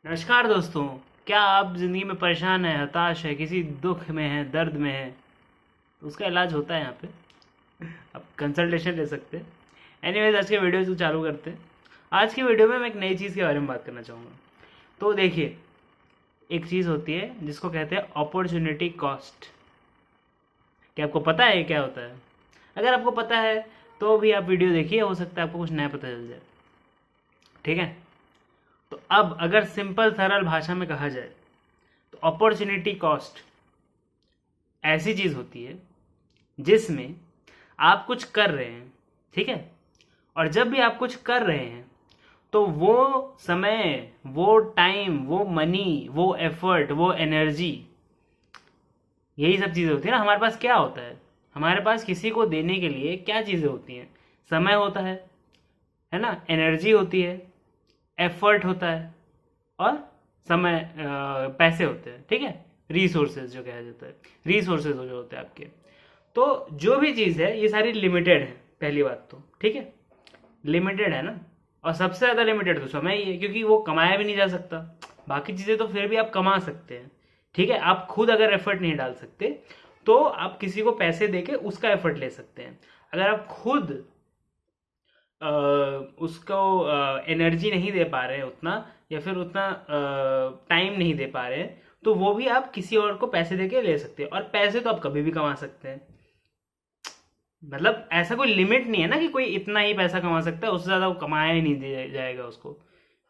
नमस्कार दोस्तों। क्या आप ज़िंदगी में परेशान हैं, हताश है, किसी दुख में है, दर्द में है, तो उसका इलाज होता है यहाँ पे। आप कंसल्टेशन ले सकते हैं। एनीवेज, आज के वीडियो को चालू करते हैं। आज की वीडियो में मैं एक नई चीज़ के बारे में बात करना चाहूँगा। तो देखिए, एक चीज़ होती है जिसको कहते हैं अपॉर्चुनिटी कॉस्ट। क्या आपको पता है ये क्या होता है? अगर आपको पता है तो भी आप वीडियो देखिए, हो सकता है आपको कुछ नया पता चल जाए। ठीक है, तो अब अगर सिंपल सरल भाषा में कहा जाए तो अपॉर्चुनिटी कॉस्ट ऐसी चीज़ होती है जिसमें आप कुछ कर रहे हैं, ठीक है, और जब भी आप कुछ कर रहे हैं तो वो समय, वो टाइम, वो मनी, वो एफर्ट, वो एनर्जी, यही सब चीज़ें होती है ना। हमारे पास क्या होता है? हमारे पास किसी को देने के लिए क्या चीज़ें होती हैं? समय होता है ना, एनर्जी होती है, एफर्ट होता है, और समय पैसे होते हैं, ठीक है, रिसोर्सेज जो कहा जाता है, रिसोर्सेज जो होते हैं आपके। तो जो भी चीज़ है ये सारी लिमिटेड है, पहली बात तो, ठीक है, लिमिटेड है ना। और सबसे ज़्यादा लिमिटेड तो समय ही है, क्योंकि वो कमाया भी नहीं जा सकता। बाकी चीज़ें तो फिर भी आप कमा सकते हैं, ठीक है। आप खुद अगर एफर्ट नहीं डाल सकते तो आप किसी को पैसे देके उसका एफर्ट ले सकते हैं। अगर आप खुद उसको एनर्जी नहीं दे पा रहे हैं उतना, या फिर उतना टाइम नहीं दे पा रहे हैं, तो वो भी आप किसी और को पैसे देके ले सकते हैं। और पैसे तो आप कभी भी कमा सकते हैं। मतलब ऐसा कोई लिमिट नहीं है ना कि कोई इतना ही पैसा कमा सकता है, उससे ज़्यादा वो कमाया ही नहीं दे जाएगा उसको।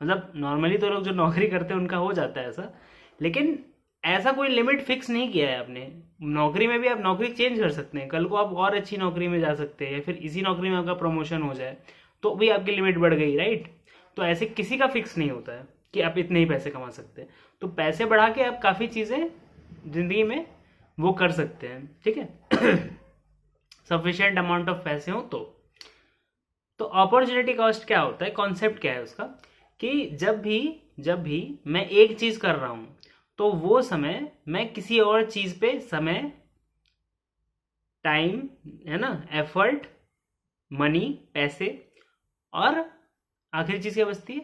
मतलब नॉर्मली तो लोग जो नौकरी करते हैं उनका हो जाता है ऐसा, लेकिन ऐसा कोई लिमिट फिक्स नहीं किया है आपने। नौकरी में भी आप नौकरी चेंज कर सकते हैं, कल को आप और अच्छी नौकरी में जा सकते हैं, या फिर इसी नौकरी में आपका प्रमोशन हो जाए तो भी आपकी लिमिट बढ़ गई, राइट। तो ऐसे किसी का फिक्स नहीं होता है कि आप इतने ही पैसे कमा सकते हैं। तो पैसे बढ़ा के आप काफ़ी चीज़ें ज़िंदगी में वो कर सकते हैं, ठीक है। सफिशिएंट अमाउंट ऑफ पैसे हो तो अपॉर्चुनिटी कॉस्ट क्या होता है, कॉन्सेप्ट क्या है उसका, कि जब भी मैं एक चीज़ कर रहा हूँ तो वो समय मैं किसी और चीज़ पे समय, टाइम, है ना, एफर्ट, मनी, पैसे, और आखिरी चीज़ क्या बचती है,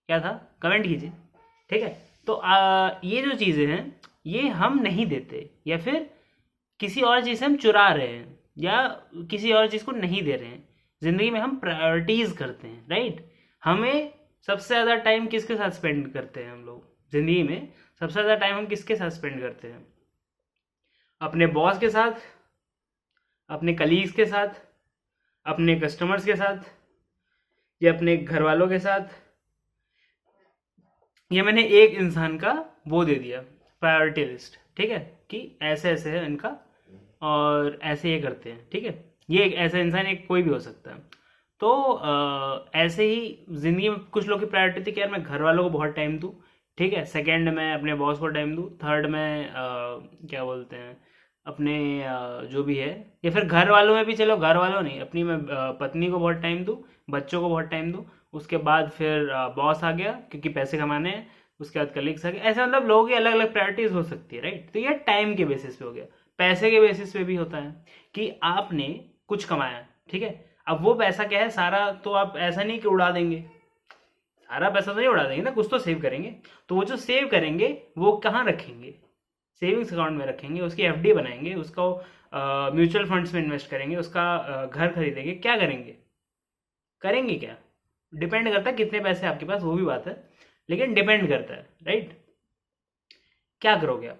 क्या था, कमेंट कीजिए, ठीक है। तो ये जो चीज़ें हैं ये हम नहीं देते, या फिर किसी और चीज़ से हम चुरा रहे हैं, या किसी और चीज़ को नहीं दे रहे हैं। ज़िंदगी में हम प्रायोरिटीज़ करते हैं, राइट। हमें सबसे ज़्यादा टाइम किसके साथ स्पेंड करते हैं? हम लोग ज़िंदगी में सबसे ज़्यादा टाइम हम किसके साथ स्पेंड करते हैं? अपने बॉस के साथ, अपने कलीग्स के साथ, अपने कस्टमर्स के साथ, या अपने घर वालों के साथ। ये मैंने एक इंसान का वो दे दिया, प्रायोरिटी लिस्ट, ठीक है, कि ऐसे ऐसे है इनका और ऐसे ये करते हैं, ठीक है। ये एक ऐसा इंसान एक कोई भी हो सकता है। तो ऐसे ही ज़िंदगी में कुछ लोग की प्रायोरिटी थी कि यार मैं घर वालों को बहुत टाइम दूँ, ठीक है, सेकंड मैं अपने बॉस को टाइम दूँ, थर्ड मैं क्या बोलते हैं, अपने जो भी है, या फिर घर वालों में भी, चलो घर वालों नहीं, अपनी मैं पत्नी को बहुत टाइम दूँ, बच्चों को बहुत टाइम दूँ, उसके बाद फिर बॉस आ गया क्योंकि पैसे कमाने हैं, उसके बाद कलीग्स आ गए। ऐसे मतलब लोगों की अलग अलग प्रायोरिटीज हो सकती है, राइट। तो ये टाइम के बेसिस पे हो गया। पैसे के बेसिस पे भी होता है कि आपने कुछ कमाया, ठीक है, अब वो पैसा क्या है सारा, तो आप ऐसा नहीं कि उड़ा देंगे, सारा पैसा तो नहीं उड़ा देंगे ना, कुछ तो सेव करेंगे। तो वो जो सेव करेंगे वो कहाँ रखेंगे? सेविंग्स अकाउंट में रखेंगे, उसकी एफडी बनाएंगे, उसको म्यूचुअल फंड्स में इन्वेस्ट करेंगे, उसका घर खरीदेंगे, क्या करेंगे? करेंगे क्या? डिपेंड करता है कितने पैसे आपके पास, वो भी बात है, लेकिन डिपेंड करता है, राइट। क्या करोगे आप,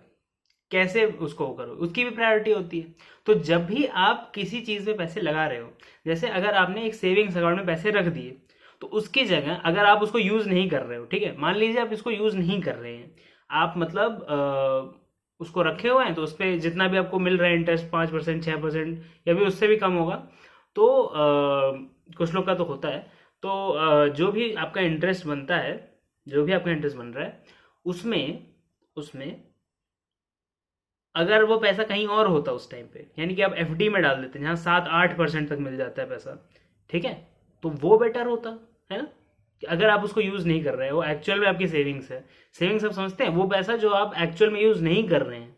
कैसे उसको करो, उसकी भी प्रायोरिटी होती है। तो जब भी आप किसी चीज़ में पैसे लगा रहे हो, जैसे अगर आपने एक सेविंग्स अकाउंट में पैसे रख दिए, तो उसकी जगह अगर आप उसको यूज़ नहीं कर रहे हो, ठीक है, मान लीजिए आप इसको यूज़ नहीं कर रहे हैं, आप मतलब उसको रखे हुए हैं, तो उस पर जितना भी आपको मिल रहा है इंटरेस्ट, 5%, 6%, या भी उससे भी कम होगा, तो कुछ लोग का तो होता है। तो जो भी आपका इंटरेस्ट बनता है, जो भी आपका इंटरेस्ट बन रहा है, उसमें उसमें अगर वो पैसा कहीं और होता उस टाइम पे, यानी कि आप एफडी में डाल देते हैं जहाँ 7-8% तक मिल जाता है पैसा, ठीक है, तो वो बेटर होता है ना। कि अगर आप उसको यूज़ नहीं कर रहे हो, वो एक्चुअल में आपकी सेविंग्स है। सेविंग्स आप समझते हैं, वो पैसा जो आप एक्चुअल में यूज़ नहीं कर रहे हैं,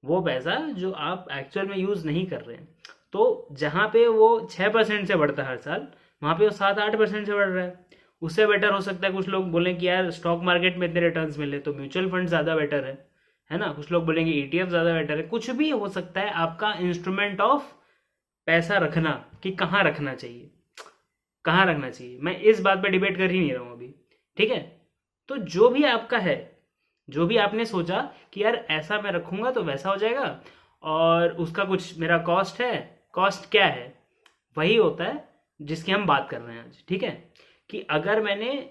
वो पैसा जो आप एक्चुअल में यूज़ नहीं कर रहे हैं, तो जहाँ पे वो 6% से बढ़ता है हर साल, वहाँ पे वो 7-8% से बढ़ रहा है। उससे बेटर हो सकता है कुछ लोग बोलें कि यार स्टॉक मार्केट में इतने रिटर्न्स मिले तो म्यूचुअल फंड ज़्यादा बेटर है ना। कुछ लोग बोलेंगे ETF ज़्यादा बेटर है। कुछ भी हो सकता है आपका इंस्ट्रूमेंट ऑफ पैसा रखना, कि कहाँ रखना चाहिए, कहाँ रखना चाहिए। मैं इस बात पे डिबेट कर ही नहीं रहा हूँ अभी, ठीक है। तो जो भी आपका है, जो भी आपने सोचा कि यार ऐसा मैं रखूंगा तो वैसा हो जाएगा, और उसका कुछ मेरा कॉस्ट है, कॉस्ट क्या है, वही होता है जिसकी हम बात कर रहे हैं आज, ठीक है। कि अगर मैंने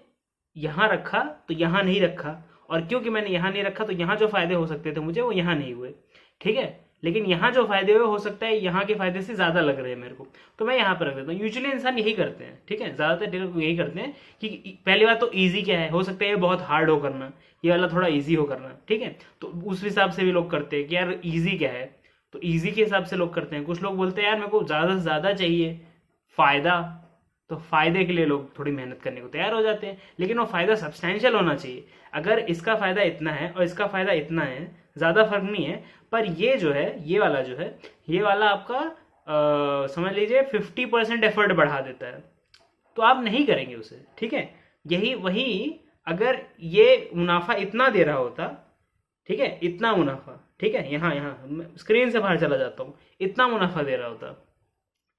यहाँ रखा तो यहाँ नहीं रखा, और क्योंकि मैंने यहाँ नहीं रखा तो यहाँ जो फायदे हो सकते थे मुझे वो यहाँ नहीं हुए, ठीक है। लेकिन यहाँ जो फायदे हुए हो सकता है यहाँ के फायदे से ज़्यादा लग रहे हैं मेरे को, तो मैं यहाँ पर रख देता हूँ। यूजुअली इंसान यही करते हैं, ठीक है, ज़्यादातर लोग यही करते हैं कि पहली बात तो ईजी क्या है, हो सकता है ये बहुत हार्ड हो करना, ये वाला थोड़ा ईजी हो करना, ठीक है। तो उस हिसाब से भी लोग करते हैं कि यार ईजी क्या है, तो ईजी के हिसाब से लोग करते हैं। कुछ लोग बोलते हैं यार मेरे को ज़्यादा से ज़्यादा चाहिए फ़ायदा, तो फायदे के लिए लोग थोड़ी मेहनत करने को तैयार हो जाते हैं, लेकिन वो फायदा सब्सटैंशियल होना चाहिए। अगर इसका फायदा इतना है और इसका फायदा इतना है, ज़्यादा फर्क नहीं है, पर ये जो है, ये वाला जो है, ये वाला आपका समझ लीजिए 50% एफर्ट बढ़ा देता है, तो आप नहीं करेंगे उसे, ठीक है। यही वही अगर ये मुनाफा इतना दे रहा होता, ठीक है, इतना मुनाफा, ठीक है, यहाँ यहाँ स्क्रीन से बाहर चला जाता हूँ, इतना मुनाफा दे रहा होता,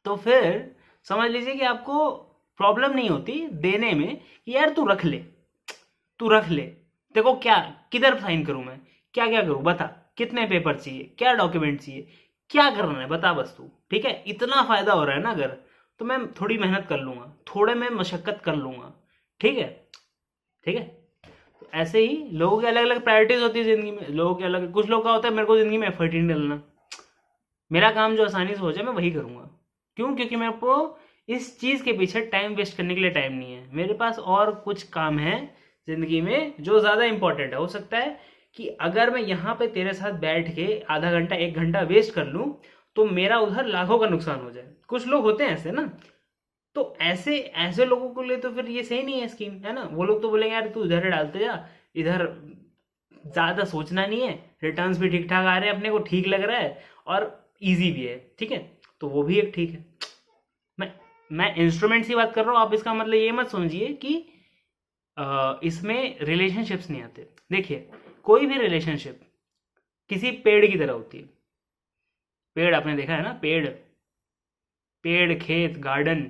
तो फिर समझ लीजिए कि आपको प्रॉब्लम नहीं होती देने में कि यार तू रख ले, तू रख ले, देखो क्या, किधर साइन करूं मैं, क्या क्या करूं, बता कितने पेपर चाहिए, क्या डॉक्यूमेंट चाहिए, क्या करना है, बता बस तू, ठीक है। इतना फायदा हो रहा है ना अगर, तो मैं थोड़ी मेहनत कर लूंगा, थोड़े मैं मशक्कत कर लूंगा, ठीक है, ठीक है। तो ऐसे ही लोगों की अलग अलग प्रायोरिटीज होती है जिंदगी में, लोगों के अलग, कुछ लोग का होता है मेरे को जिंदगी में एफर्ट ही नहीं डालना, मेरा काम जो आसानी से हो जाए मैं वही करूंगा। क्यों? क्योंकि मेरे को इस चीज़ के पीछे टाइम वेस्ट करने के लिए टाइम नहीं है, मेरे पास और कुछ काम है ज़िंदगी में जो ज़्यादा इंपॉर्टेंट है। हो सकता है कि अगर मैं यहाँ पे तेरे साथ बैठ के आधा घंटा 1 घंटा वेस्ट कर लूँ तो मेरा उधर लाखों का नुकसान हो जाए। कुछ लोग होते हैं ऐसे ना, तो ऐसे ऐसे लोगों के लिए तो फिर ये सही नहीं है स्कीम, है ना। वो लोग तो बोलेंगे यार तू इधर डालते जा, इधर ज़्यादा सोचना नहीं है, रिटर्न्स भी ठीक ठाक आ रहे हैं, अपने को ठीक लग रहा है और ईजी भी है, ठीक है, तो वो भी एक ठीक है। मैं इंस्ट्रूमेंट्स की बात कर रहा हूँ, आप इसका मतलब ये मत समझिए कि इसमें रिलेशनशिप्स नहीं आते। देखिए कोई भी रिलेशनशिप किसी पेड़ की तरह होती है। पेड़ आपने देखा है ना, पेड़, पेड़, खेत, गार्डन,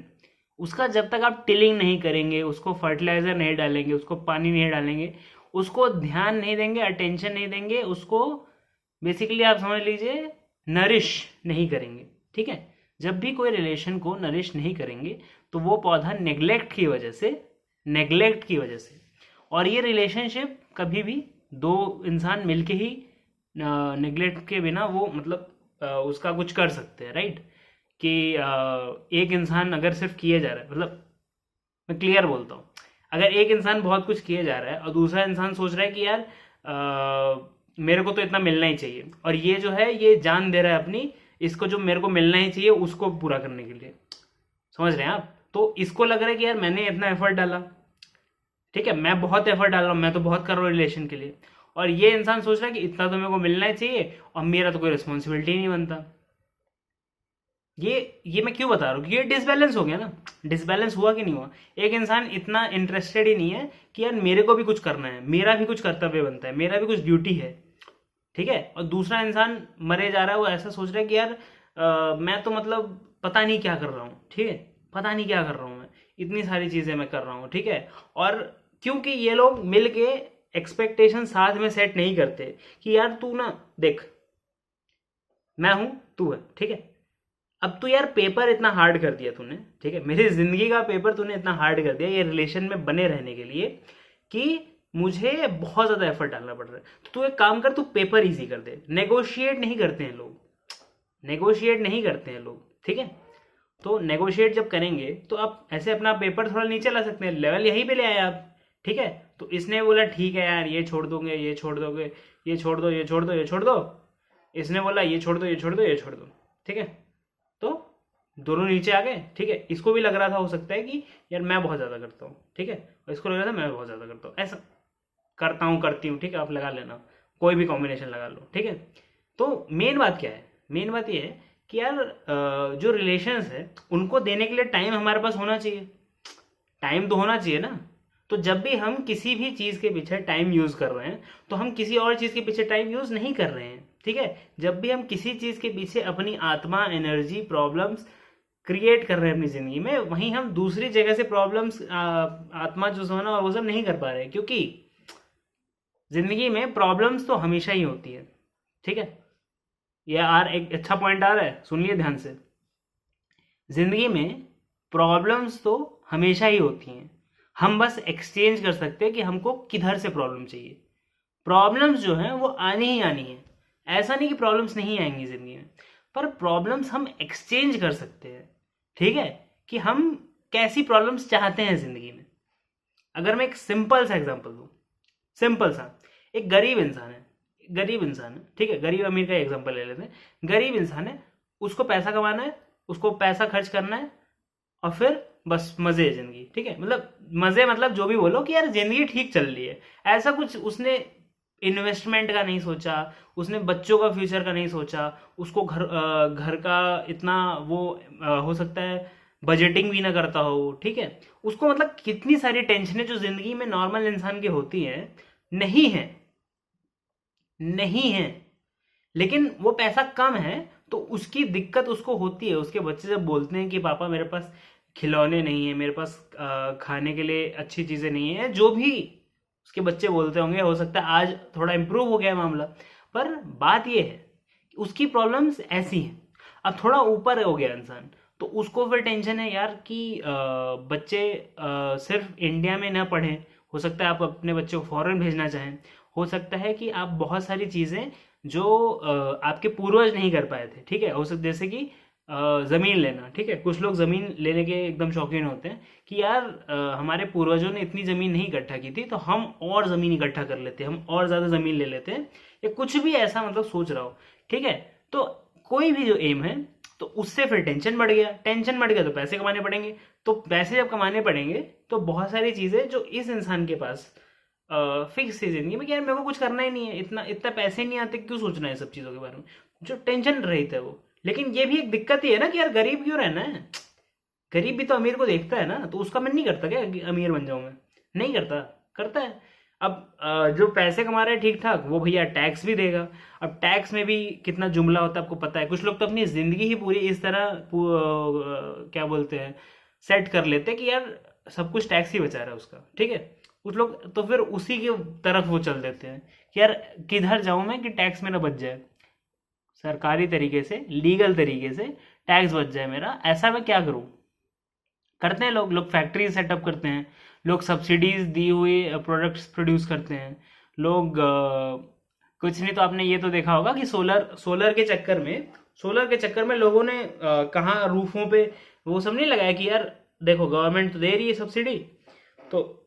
उसका जब तक आप टिलिंग नहीं करेंगे, उसको फर्टिलाइजर नहीं डालेंगे, उसको पानी नहीं डालेंगे, उसको ध्यान नहीं देंगे, अटेंशन नहीं देंगे, उसको बेसिकली आप समझ लीजिए नरिश नहीं करेंगे, ठीक है। जब भी कोई रिलेशन को नरिश नहीं करेंगे तो वो पौधा नेग्लेक्ट की वजह से, नेग्लेक्ट की वजह से, और ये रिलेशनशिप कभी भी दो इंसान मिलके ही नेग्लेक्ट के बिना वो मतलब उसका कुछ कर सकते हैं, राइट। कि एक इंसान अगर सिर्फ किए जा रहा है, मतलब मैं क्लियर बोलता हूँ, अगर एक इंसान बहुत कुछ किए जा रहा है और दूसरा इंसान सोच रहा है कि यार मेरे को तो इतना मिलना ही चाहिए, और ये जो है ये जान दे रहा है अपनी, इसको जो मेरे को मिलना ही चाहिए उसको पूरा करने के लिए, समझ रहे हैं आप। तो इसको लग रहा है कि यार मैंने इतना एफर्ट डाला, ठीक है, मैं बहुत एफर्ट डाल रहा हूँ, मैं तो बहुत कर रहा हूँ रिलेशन के लिए, और ये इंसान सोच रहा है कि इतना तो मेरे को मिलना ही चाहिए और मेरा तो कोई रिस्पॉन्सिबिलिटी नहीं बनता। ये मैं क्यों बता रहा हूँ, ये डिसबैलेंस हो गया ना। डिसबैलेंस हुआ कि नहीं हुआ? एक इंसान इतना इंटरेस्टेड ही नहीं है कि यार मेरे को भी कुछ करना है, मेरा भी कुछ कर्तव्य बनता है, मेरा भी कुछ ड्यूटी है, ठीक है। और दूसरा इंसान मरे जा रहा है, वो ऐसा सोच रहा है कि यार मैं तो मतलब पता नहीं क्या कर रहा हूँ, ठीक है, पता नहीं क्या कर रहा हूँ मैं, इतनी सारी चीज़ें मैं कर रहा हूँ, ठीक है। और क्योंकि ये लोग मिल के एक्सपेक्टेशन साथ में सेट नहीं करते कि यार तू ना देख, मैं हूँ, तू है, ठीक है, अब तू यार पेपर इतना हार्ड कर दिया तूने, ठीक है, मेरी जिंदगी का पेपर तूने इतना हार्ड कर दिया ये रिलेशन में बने रहने के लिए कि मुझे बहुत ज़्यादा एफर्ट डालना पड़ रहा है। तो तू एक काम कर, तू पेपर इजी कर दे। नेगोशिएट नहीं करते हैं लोग, नेगोशिएट नहीं करते हैं लोग, ठीक है। तो नेगोशिएट जब करेंगे तो आप ऐसे अपना पेपर थोड़ा नीचे ला सकते हैं, लेवल यहीं पे ले आए आप, ठीक है। तो इसने बोला ठीक है यार ये छोड़ दोगे, ये छोड़ दोगे, ये छोड़ दो, ये छोड़ दो, ये छोड़ दो, इसने बोला ये छोड़ दो, ये छोड़ दो, ये छोड़ दो, ठीक है। तो दोनों नीचे आ गए, ठीक है। इसको भी लग रहा था हो सकता है कि यार मैं बहुत ज़्यादा करता हूँ, ठीक है, और इसको लग रहा था मैं बहुत ज़्यादा करता हूँ, ऐसा करता हूँ, करती हूँ, ठीक है, आप लगा लेना, कोई भी कॉम्बिनेशन लगा लो, ठीक है। तो मेन बात क्या है? मेन बात ये है कि यार जो रिलेशंस है उनको देने के लिए टाइम हमारे पास होना चाहिए, टाइम तो होना चाहिए ना। तो जब भी हम किसी भी चीज के पीछे टाइम यूज कर रहे हैं तो हम किसी और चीज के पीछे टाइम यूज नहीं कर रहे हैं, ठीक है। जब भी हम किसी चीज के पीछे अपनी आत्मा, एनर्जी, प्रॉब्लम्स क्रिएट कर रहे हैं अपनी जिंदगी में, वहीं हम दूसरी जगह से प्रॉब्लम्स, आत्मा जो सोना और वो सब नहीं कर पा रहे, क्योंकि जिंदगी में प्रॉब्लम्स तो हमेशा ही होती है, ठीक है। ये एक अच्छा पॉइंट आ रहा है, सुनिए ध्यान से। जिंदगी में प्रॉब्लम्स तो हमेशा ही होती हैं, हम बस एक्सचेंज कर सकते हैं कि हमको किधर से प्रॉब्लम चाहिए। प्रॉब्लम्स जो हैं वो आनी ही आनी है, ऐसा नहीं कि प्रॉब्लम्स नहीं आएंगी जिंदगी में, पर प्रॉब्लम्स हम एक्सचेंज कर सकते हैं, ठीक है, कि हम कैसी प्रॉब्लम्स चाहते हैं जिंदगी में। अगर मैं एक सिंपल सा एग्जांपल दूं, सिंपल सा, एक गरीब इंसान है, ठीक है, गरीब अमीर का एग्जांपल ले लेते हैं। गरीब इंसान है, उसको पैसा कमाना है, उसको पैसा खर्च करना है, और फिर बस मजे है जिंदगी, ठीक है। मतलब मजे, मतलब जो भी बोलो कि यार जिंदगी ठीक चल रही है, ऐसा कुछ उसने इन्वेस्टमेंट का नहीं सोचा, उसने बच्चों का फ्यूचर का नहीं सोचा, उसको घर का इतना वो हो सकता है बजटिंग भी ना करता हो, ठीक है। उसको मतलब कितनी सारी टेंशनें जो जिंदगी में नॉर्मल इंसान की होती हैं, नहीं है, नहीं है, लेकिन वो पैसा कम है तो उसकी दिक्कत उसको होती है। उसके बच्चे जब बोलते हैं कि पापा मेरे पास खिलौने नहीं है, मेरे पास खाने के लिए अच्छी चीजें नहीं है, जो भी उसके बच्चे बोलते होंगे, हो सकता है आज थोड़ा इम्प्रूव हो गया मामला, पर बात यह है उसकी प्रॉब्लम्स ऐसी हैं। अब थोड़ा ऊपर हो गया इंसान तो उसको फिर टेंशन है यार कि बच्चे सिर्फ इंडिया में ना पढ़ें, हो सकता है आप अपने बच्चे को फॉरेन भेजना चाहें, हो सकता है कि आप बहुत सारी चीज़ें जो आपके पूर्वज नहीं कर पाए थे, ठीक है, हो सकता जैसे कि ज़मीन लेना, ठीक है। कुछ लोग ज़मीन लेने के एकदम शौकीन होते हैं कि यार हमारे पूर्वजों ने इतनी ज़मीन नहीं इकट्ठा की थी तो हम और ज़मीन इकट्ठा कर लेते हैं, हम और ज़्यादा ज़मीन ले लेते हैं, या कुछ भी ऐसा मतलब सोच रहा हो, ठीक है। तो कोई भी जो एम है तो उससे फिर टेंशन बढ़ गया, टेंशन बढ़ गया तो पैसे कमाने पड़ेंगे, तो पैसे जब कमाने पड़ेंगे तो बहुत सारी चीज़ें जो इस इंसान के पास फिक्स है जिंदगी में कि यार मेरे को कुछ करना ही नहीं है, इतना इतना पैसे नहीं आते, क्यों सोचना है सब चीज़ों के बारे में, जो टेंशन रहित है वो। लेकिन ये भी एक दिक्कत ही है ना कि यार गरीब क्यों रहना है, गरीब भी तो अमीर को देखता है ना, तो उसका मन नहीं करता क्या कि अमीर बन जाऊं मैं, नहीं करता, करता है। अब जो पैसे कमा रहे हैं ठीक ठाक, वो भैया टैक्स भी देगा। अब टैक्स में भी कितना जुमला होता है आपको पता है, कुछ लोग तो अपनी जिंदगी ही पूरी इस तरह क्या बोलते हैं सेट कर लेते हैं कि यार सब कुछ टैक्स ही बचा रहा है उसका, ठीक है। कुछ लोग तो फिर उसी की तरफ वो चल देते हैं कि यार किधर जाऊं मैं कि टैक्स मेरा बच जाए, सरकारी तरीके से, लीगल तरीके से टैक्स बच जाए मेरा, ऐसा मैं क्या करूं। करते हैं लोग, फैक्ट्री सेटअप करते हैं, लोग सब्सिडीज दी हुई प्रोडक्ट्स प्रोड्यूस करते हैं, लोग कुछ नहीं तो आपने ये तो देखा होगा कि सोलर के चक्कर में लोगों ने कहाँ रूफों पे वो सब नहीं लगाया कि यार देखो गवर्नमेंट तो दे रही है सब्सिडी, तो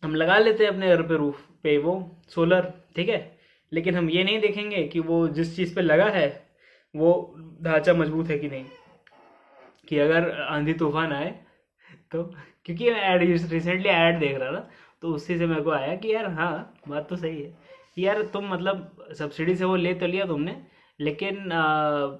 हम लगा लेते हैं अपने घर पे रूफ पे वो सोलर, ठीक है। लेकिन हम ये नहीं देखेंगे कि वो जिस चीज़ पे लगा है वो ढांचा मजबूत है कि नहीं, कि अगर आंधी तूफान आए तो, क्योंकि मैं रिसेंटली ऐड देख रहा था तो उसी से मेरे को आया कि यार हाँ बात तो सही है कि यार तुम मतलब सब्सिडी से वो ले तो लिया तुमने, लेकिन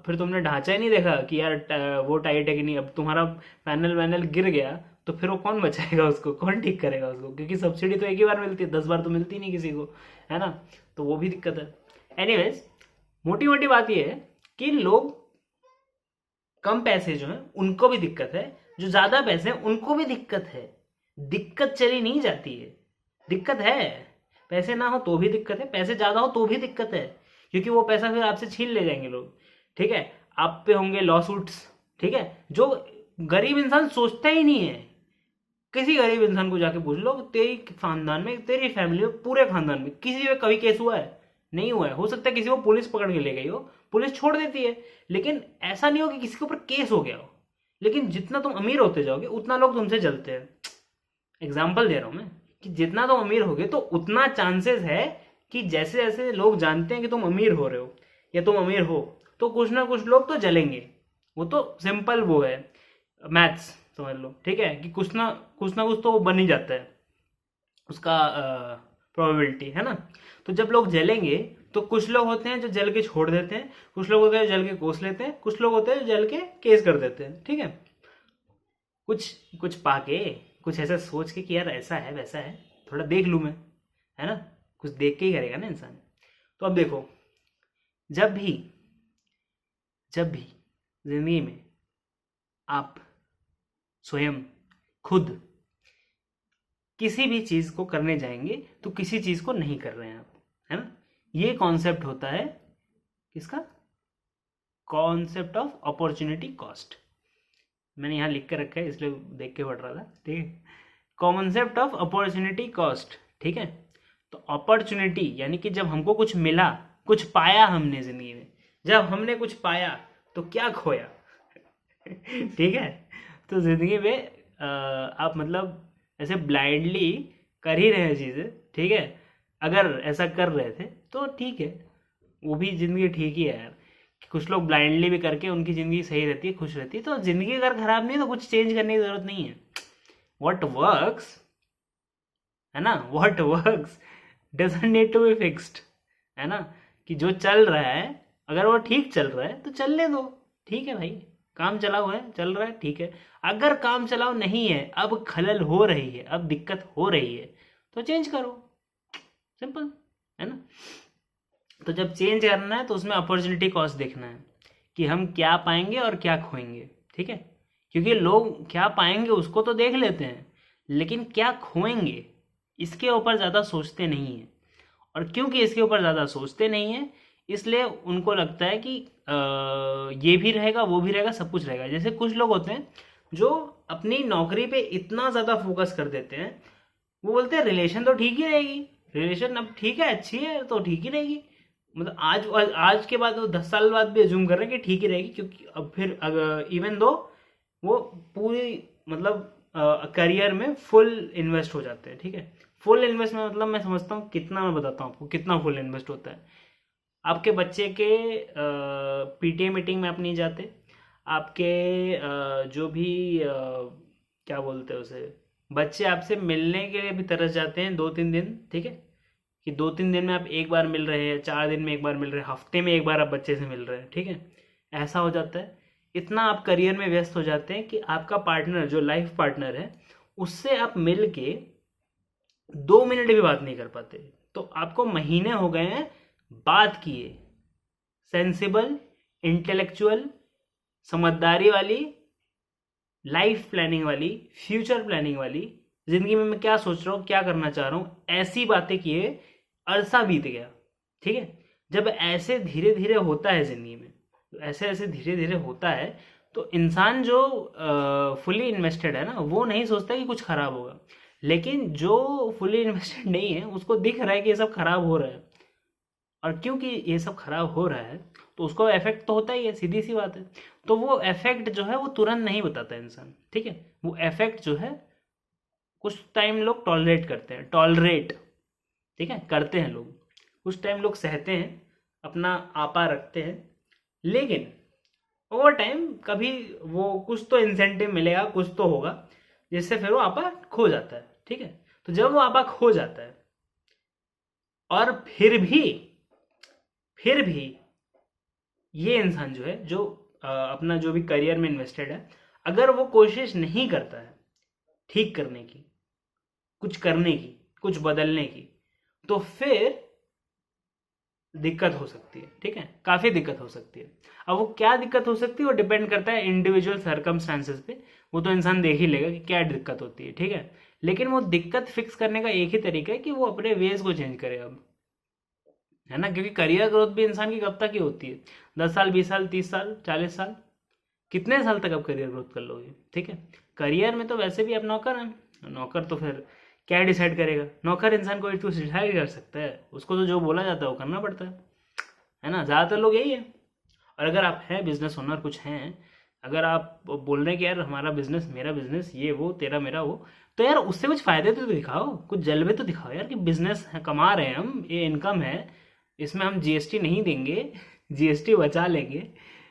फिर तुमने ढांचा ही नहीं देखा कि यार वो टाइट है कि नहीं। अब तुम्हारा पैनल वैनल गिर गया तो फिर वो कौन बचाएगा उसको, कौन ठीक करेगा उसको, क्योंकि सब्सिडी तो एक ही बार मिलती है, 10 बार तो मिलती नहीं किसी को, है ना। तो वो भी दिक्कत है। एनीवेज, मोटी मोटी बात ये है कि लोग कम पैसे जो हैं उनको भी दिक्कत है, जो ज्यादा पैसे हैं उनको भी दिक्कत है। दिक्कत चली नहीं जाती है, दिक्कत है। पैसे ना हो तो भी दिक्कत है, पैसे ज्यादा हो तो भी दिक्कत है, क्योंकि वो पैसा फिर आपसे छीन ले जाएंगे लोग, ठीक है। आप पे होंगे लॉ सूट्स, ठीक है, जो गरीब इंसान सोचता ही नहीं है। किसी गरीब इंसान को जाके पूछ लो तेरी खानदान में, तेरी फैमिली में, पूरे खानदान में किसी में कभी केस हुआ है? नहीं हुआ है। हो सकता है किसी को पुलिस पकड़ के ले गई हो, पुलिस छोड़ देती है, लेकिन ऐसा नहीं हो कि किसी के ऊपर केस हो गया हो। लेकिन जितना तुम अमीर होते जाओगे उतना लोग तुमसे जलते हैं। एग्जाम्पल दे रहा हूं मैं कि जितना तुम अमीर होगे तो उतना चांसेस है कि जैसे जैसे लोग जानते हैं कि तुम अमीर हो रहे हो या तुम अमीर हो, तो कुछ ना कुछ लोग तो जलेंगे। वो तो सिंपल वो है, मैथ्स समझ लो, ठीक है, कि कुछ ना कुछ तो वो बन ही जाता है उसका प्रोबेबिलिटी, है ना। तो जब लोग जलेंगे तो कुछ लोग होते हैं जो जल के छोड़ देते हैं, कुछ लोग होते हैं जो जल के कोस लेते हैं, कुछ लोग होते हैं जो जल के केस कर देते हैं, ठीक है। कुछ कुछ पाके कुछ ऐसा सोच के कि यार ऐसा है वैसा है, थोड़ा देख लूँ मैं, है ना, कुछ देख के ही करेगा ना इंसान। तो अब देखो, जब भी जिंदगी में आप स्वयं खुद किसी भी चीज को करने जाएंगे तो किसी चीज को नहीं कर रहे हैं आप, है ना, ये कॉन्सेप्ट होता है किसका, कॉन्सेप्ट ऑफ अपॉर्चुनिटी कॉस्ट। मैंने यहाँ लिख के रखा है इसलिए देख के पढ़ रहा था, ठीक है, कॉन्सेप्ट ऑफ अपॉर्चुनिटी कॉस्ट, ठीक है। तो अपॉर्चुनिटी यानी कि जब हमको कुछ मिला, कुछ पाया हमने जिंदगी में, जब हमने कुछ पाया तो क्या खोया ठीक है। तो जिंदगी में आप मतलब ऐसे ब्लाइंडली कर ही रहे हैं चीज़ें, ठीक है, अगर ऐसा कर रहे थे तो ठीक है, वो भी ज़िंदगी ठीक ही है यार। कुछ लोग ब्लाइंडली भी करके उनकी ज़िंदगी सही रहती है, खुश रहती है, तो ज़िंदगी अगर ख़राब नहीं है तो कुछ चेंज करने की ज़रूरत नहीं है। व्हाट वर्क्स, है ना, what works doesn't need to be fixed, है ना, कि जो चल रहा है अगर वो ठीक चल रहा है तो चलने दो, ठीक है भाई, काम चलाओ है, चल रहा है, ठीक है। अगर काम चलाओ नहीं है, अब खलल हो रही है, अब दिक्कत हो रही है, तो चेंज करो, सिंपल, है ना। तो जब चेंज करना है तो उसमें अपॉर्चुनिटी कॉस्ट देखना है कि हम क्या पाएंगे और क्या खोएंगे, ठीक है। क्योंकि लोग क्या पाएंगे उसको तो देख लेते हैं, लेकिन क्या खोएंगे इसके ऊपर ज़्यादा सोचते नहीं हैं। और क्योंकि इसके ऊपर ज़्यादा सोचते नहीं हैं इसलिए उनको लगता है कि ये भी रहेगा वो भी रहेगा, सब कुछ रहेगा। जैसे कुछ लोग होते हैं जो अपनी नौकरी पे इतना ज़्यादा फोकस कर देते हैं, वो बोलते हैं रिलेशन तो ठीक ही रहेगी, रिलेशन अब ठीक है, अच्छी है तो ठीक ही रहेगी, मतलब आज के बाद वो 10 साल बाद भी अज्यूम कर रहे हैं कि ठीक ही रहेगी, क्योंकि अब फिर इवन दो वो पूरी मतलब करियर में फुल इन्वेस्ट हो जाते हैं, ठीक है। फुल इन्वेस्ट में मतलब मैं समझता हूँ कितना, मैं बताता हूँ आपको कितना फुल इन्वेस्ट होता है। आपके बच्चे के पीटीए मीटिंग में आप नहीं जाते, आपके जो भी क्या बोलते हैं उसे, बच्चे आपसे मिलने के लिए भी तरस जाते हैं 2-3 दिन, ठीक है, कि 2-3 दिन में आप एक बार मिल रहे हैं, 4 दिन में एक बार मिल रहे हैं, हफ्ते में एक बार आप बच्चे से मिल रहे हैं, ठीक है, ऐसा हो जाता है। इतना आप करियर में व्यस्त हो जाते हैं कि आपका पार्टनर जो लाइफ पार्टनर है उससे आप मिल के 2 मिनट भी बात नहीं कर पाते। तो आपको महीने हो गए हैं बात किए, सेंसिबल, इंटेलेक्चुअल, समझदारी वाली, लाइफ प्लानिंग वाली, फ्यूचर प्लानिंग वाली, जिंदगी में मैं क्या सोच रहा हूँ, क्या करना चाह रहा हूँ, ऐसी बातें किए, अरसा बीत गया, ठीक है। जब ऐसे धीरे धीरे होता है जिंदगी में, तो ऐसे ऐसे धीरे धीरे होता है, तो इंसान जो फुली इन्वेस्टेड है ना वो नहीं सोचता कि कुछ खराब होगा, लेकिन जो फुली इन्वेस्टेड नहीं है उसको दिख रहा है कि ये सब खराब हो रहा है, और क्योंकि ये सब खराब हो रहा है तो उसको इफेक्ट तो होता ही है, सीधी सी बात है। तो वो इफेक्ट जो है वो तुरंत नहीं बताता इंसान, ठीक है, वो इफेक्ट जो है कुछ टाइम लोग टॉलरेट करते हैं, टॉलरेट, ठीक है, करते हैं लोग, कुछ टाइम लोग सहते हैं, अपना आपा रखते हैं, लेकिन ओवर टाइम कभी वो कुछ तो इंसेंटिव मिलेगा, कुछ तो होगा जिससे फिर वो आपा खो जाता है, ठीक है। तो जब वो आपा खो जाता है और फिर भी ये इंसान जो है, जो अपना जो भी करियर में इन्वेस्टेड है, अगर वो कोशिश नहीं करता है ठीक करने की, कुछ करने की, कुछ बदलने की, तो फिर दिक्कत हो सकती है, ठीक है, काफ़ी दिक्कत हो सकती है। अब वो क्या दिक्कत हो सकती है वो डिपेंड करता है इंडिविजुअल सर्कमस्टांसेस पे, वो तो इंसान देख ही लेगा कि क्या दिक्कत होती है, ठीक है। लेकिन वो दिक्कत फिक्स करने का एक ही तरीका है कि वो अपने वेज को चेंज करे अब, है ना, क्योंकि करियर ग्रोथ भी इंसान की कब तक ही होती है, 10 साल, 20 साल, 30 साल, 40 साल, कितने साल तक आप करियर ग्रोथ कर लोगे, ठीक है। करियर में तो वैसे भी आप नौकर हैं, नौकर तो फिर क्या डिसाइड करेगा, नौकर इंसान कोई कुछ डिसाइड कर सकता है, उसको तो जो बोला जाता है वो करना पड़ता है ना, ज़्यादातर लोग यही है। और अगर आप हैं बिजनेस ओनर, कुछ हैं, अगर आप बोल रहे हैं कि यार हमारा बिजनेस, मेरा बिजनेस, ये वो, तेरा मेरा वो, तो यार उससे कुछ फायदे तो दिखाओ, कुछ जलवे तो दिखाओ यार कि बिजनेस है, कमा रहे हैं हम, ये इनकम है, इसमें हम जीएसटी नहीं देंगे, जीएसटी बचा लेंगे,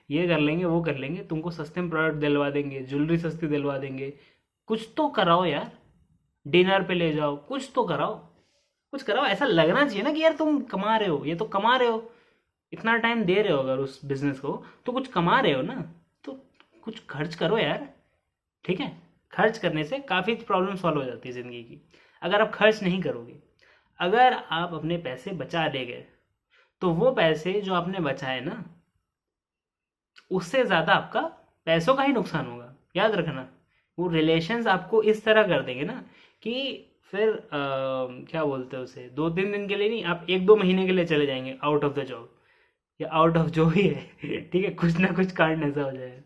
ये कर लेंगे, वो कर लेंगे, तुमको सस्ते में प्रोडक्ट दिलवा देंगे, ज्वेलरी सस्ती दिलवा देंगे, कुछ तो कराओ यार, डिनर पे ले जाओ, कुछ तो कराओ, कुछ कराओ, ऐसा लगना चाहिए ना कि यार तुम कमा रहे हो, ये तो कमा रहे हो, इतना टाइम दे रहे हो अगर उस बिजनेस को, तो कुछ कमा रहे हो ना, तो कुछ खर्च करो यार, ठीक है। खर्च करने से काफ़ी प्रॉब्लम सॉल्व हो जाती है ज़िंदगी की। अगर आप खर्च नहीं करोगे, अगर आप अपने पैसे बचा ले गए, तो वो पैसे जो आपने बचाए ना, उससे ज़्यादा आपका पैसों का ही नुकसान होगा। याद रखना, वो रिलेशंस आपको इस तरह कर देंगे ना कि फिर क्या बोलते हैं उसे, 2-3 दिन के लिए नहीं, आप 1-2 महीने के लिए चले जाएंगे आउट ऑफ द जॉब, या आउट ऑफ जो भी है ठीक है, कुछ ना कुछ कारण ऐसा हो जाएगा।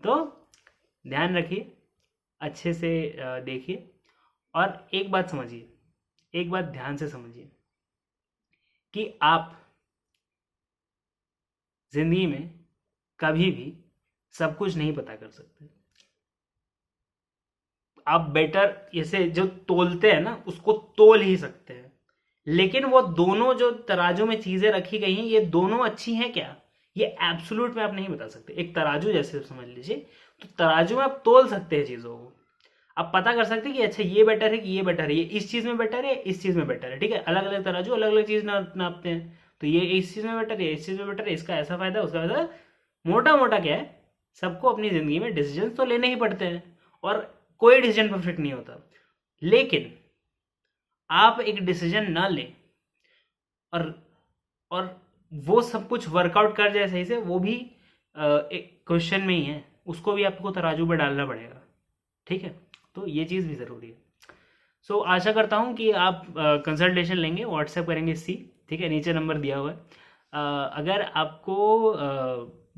तो ध्यान रखिए, अच्छे से देखिए, और एक बात समझिए, एक बात ध्यान से समझिए कि आप जिंदगी में कभी भी सब कुछ नहीं पता कर सकते। आप बेटर जैसे जो तोलते हैं ना, उसको तोल ही सकते हैं, लेकिन वो दोनों जो तराजू में चीजें रखी गई हैं, ये दोनों अच्छी हैं क्या, ये एब्सोल्यूट में आप नहीं बता सकते। एक तराजू जैसे समझ लीजिए, तो तराजू में आप तोल सकते हैं चीजों को, आप पता कर सकते हैं कि अच्छा ये बेटर है कि ये बेटर है, ये इस चीज में बेटर है, इस चीज में बेटर है, ठीक है। अलग अलग तराजू अलग अलग चीज नापते हैं, तो ये इस चीज में बेटर है, इस चीज में बेटर है, इसका ऐसा फायदा है, उसका फायदा। मोटा मोटा क्या है, सबको अपनी जिंदगी में डिसीजन तो लेने ही पड़ते हैं, और कोई डिसीजन परफेक्ट नहीं होता। लेकिन आप एक डिसीजन ना लें और और वो सब कुछ वर्कआउट कर जाए सही से, वो भी एक क्वेश्चन में ही है, उसको भी आपको तराजू में डालना पड़ेगा, ठीक है। तो ये चीज़ भी ज़रूरी है। सो आशा करता हूँ कि आप कंसल्टेशन लेंगे, व्हाट्सएप करेंगे सी, ठीक है, नीचे नंबर दिया हुआ है। अगर आपको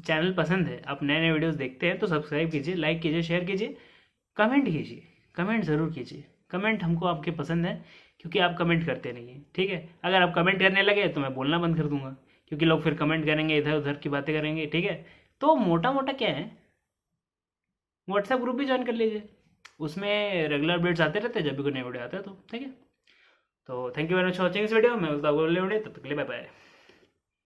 चैनल पसंद है, आप नए नए वीडियोस देखते हैं, तो सब्सक्राइब कीजिए, लाइक कीजिए, शेयर कीजिए, कमेंट कीजिए, कमेंट ज़रूर कीजिए। कमेंट हमको आपके पसंद है, क्योंकि आप कमेंट करते नहीं हैं, ठीक है। अगर आप कमेंट करने लगे तो मैं बोलना बंद कर दूंगा, क्योंकि लोग फिर कमेंट करेंगे, इधर उधर की बातें करेंगे, ठीक है। तो मोटा मोटा क्या है, व्हाट्सएप ग्रुप भी ज्वाइन कर लीजिए, उसमें रेगुलर अपडेट्स आते रहते हैं, जब भी कोई नया वीडियो आता है तो, ठीक है। तो thank you very much for watching इस वीडियो। मैं उस वीडियो, तब तक के लिए बाय बाय।